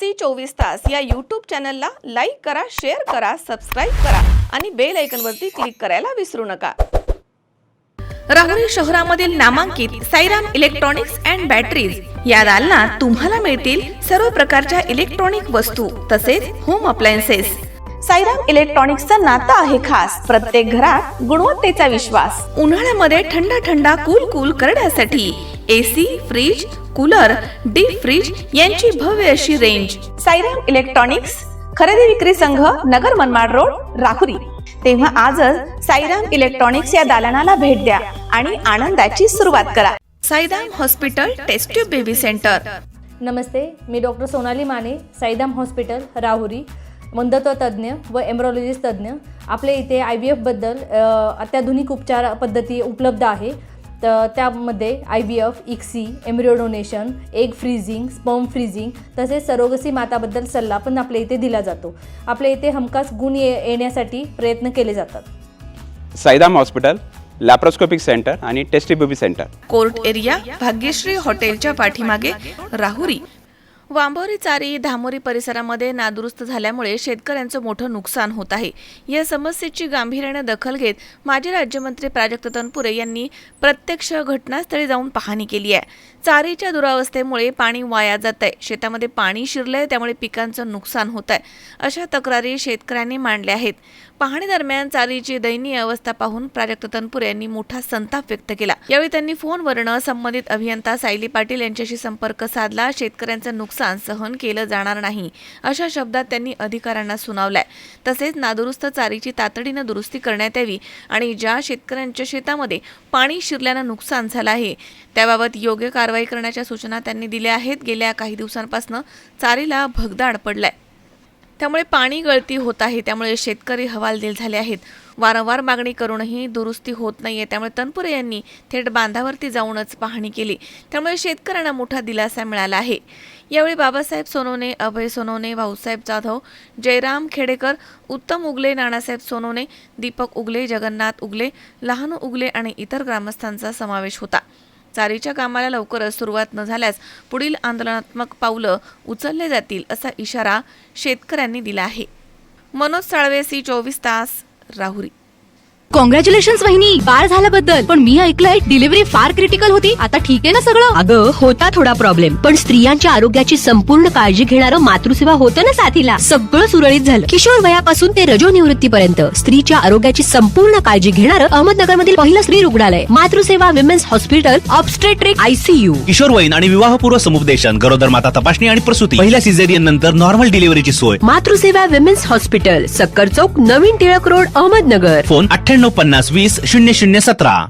C24 तास या YouTube चॅनलला लाईक करा, शेअर करा, सबस्क्राईब करा आणि बेल आयकॉनवरती क्लिक करायला विसरू नका। राहुरी शहरामधील नामांकित साईराम इलेक्ट्रॉनिक्स अँड बॅटरीज या दालनात तुम्हाला मिळतील सर्व प्रकारच्या इलेक्ट्रॉनिक वस्तू तसेच होम अप्लायन्सेस। साईराम इलेक्ट्रॉनिक्सचं नातं आहे खास, प्रत्येक घरात गुणवत्तेचा विश्वास। उन्हाळ्यामध्ये थंड कूल करण्यासाठी AC, fridge, cooler, deep freeze यांची भव्य अशी रेंज। साईराम इलेक्ट्रॉनिक्स खरेदी विक्री संघ, नगर मनमाड रोड, राहुरी। तेव्हा आजच साईराम इलेक्ट्रॉनिक्स या दालनाला भेट द्या आणि आनंदाची सुरुवात करा। Sairam hospital test tube baby centre. नमस्ते, मी डॉक्टर सोनाली माने, साईराम हॉस्पिटल राहुरी, मंदत्व तज्ज्ञ व एम्ब्रॉलॉजिस्ट तज्ज्ञ। आपल्या इथे IVF बद्दल अत्याधुनिक उपचार पद्धती उपलब्ध आहे। तर त्यामध्ये IVF, ICSI, embryo donation, egg freezing, sperm freezing तसेच सरोगसी माताबद्दल सल्ला पण आपल्या इथे दिला जातो। आपल्या इथे हमखास गुण येण्यासाठी प्रयत्न केले जातात। साईराम हॉस्पिटल लॅप्रोस्कोपिक सेंटर आणि test baby centre, court area, Bhagyashree हॉटेलच्या पाठीमागे, राहुरी। वांबोरी चारी धामोरी परिसरामध्ये नादुरुस्त झाल्यामुळे शेतकऱ्यांचं मोठं नुकसान होत आहे। या समस्येची गांभीर्याने दखल घेत माजी राज्यमंत्री प्राजक्त तनपुरे यांनी प्रत्यक्ष घटनास्थळी जाऊन पाहणी केली आहे। चारीच्या दुरावस्थेमुळे पाणी वाया जात आहे, शेतामध्ये पाणी शिरलंय, त्यामुळे पिकांचं नुकसान होत आहे, अशा तक्रारी शेतकऱ्यांनी मांडल्या आहेत। पाहणी दरम्यान चारीची दयनीय अवस्था पाहून प्राजक्त तनपुरे यांनी मोठा संताप व्यक्त केला। यावेळी त्यांनी फोनवरून संबंधित अभियंता सायली पाटील यांच्याशी संपर्क साधला। शेतकऱ्यांचं नुकसान सहन केलं जाणार नाही अशा शब्दात त्यांनी अधिकाऱ्यांना सुनावलंय। तसेच नादुरुस्त चारीची तातडीनं दुरुस्ती करण्यात यावी आणि ज्या शेतकऱ्यांच्या शेतामध्ये पाणी शिरल्यानं नुकसान झालं आहे त्याबाबत योग्य कारवाई करण्याच्या सूचना त्यांनी दिल्या आहेत। गेल्या काही दिवसांपासून चारीला भगदाड पडलाय, त्यामुळे पाणी गळती होत आहे, त्यामुळे शेतकरी हवालदिल झाले आहेत। वारंवार मागणी करूनही दुरुस्ती होत नाहीये, त्यामुळे तनपुरे यांनी थेट बांधावरती जाऊनच पाहणी केली, त्यामुळे शेतकऱ्यांना मोठा दिलासा मिळाला आहे। यावेळी बाबासाहेब सोनवणे, अभय सोनवणे, भाऊसाहेब जाधव, जयराम खेडेकर, उत्तम उगले, नानासाहेब सोनवणे, दीपक उगले, जगन्नाथ उगले, लहानू उगले आणि इतर ग्रामस्थांचा समावेश होता। चारीच्या कामाला लवकरच सुरुवात न झाल्यास पुढील आंदोलनात्मक पावलं उचलले जातील असा इशारा शेतकऱ्यांनी दिला आहे। मनोज साळवे, C24 तास, राहुरी। कॉंग्रॅच्युलेशन्स वहिनी, बाळ झाल्याबद्दल। पण मी ऐकलंय डिलिव्हरी फार क्रिटिकल होती। आता ठीक आहे ना सगळं? अगं होता थोडा प्रॉब्लेम, पण स्त्रियांच्या आरोग्याची संपूर्ण काळजी घेणारं मातृसेवा होतं ना साथीला। सगळं सुरळीत झालं। किशोर वयापासून ते रजोनिवृत्तीपर्यंत स्त्रीच्या आरोग्याची संपूर्ण काळजी घेणारं अहमदनगर मधील पहिलं स्त्री रुग्णालय Matruseva women's hospital, obstetric ICU, किशोरवयीन आणि विवाहपूर्व समुपदेशन, गरोदर माता तपासणी आणि प्रसूती, पहिल्या सिझेरियन नंतर नॉर्मल डिलिव्हरीची सोय। मातृसेवा विमेन्स हॉस्पिटल, सक्कर चौक, नवीन टिळक रोड, अहमदनगर। फोन 9850 20 0017।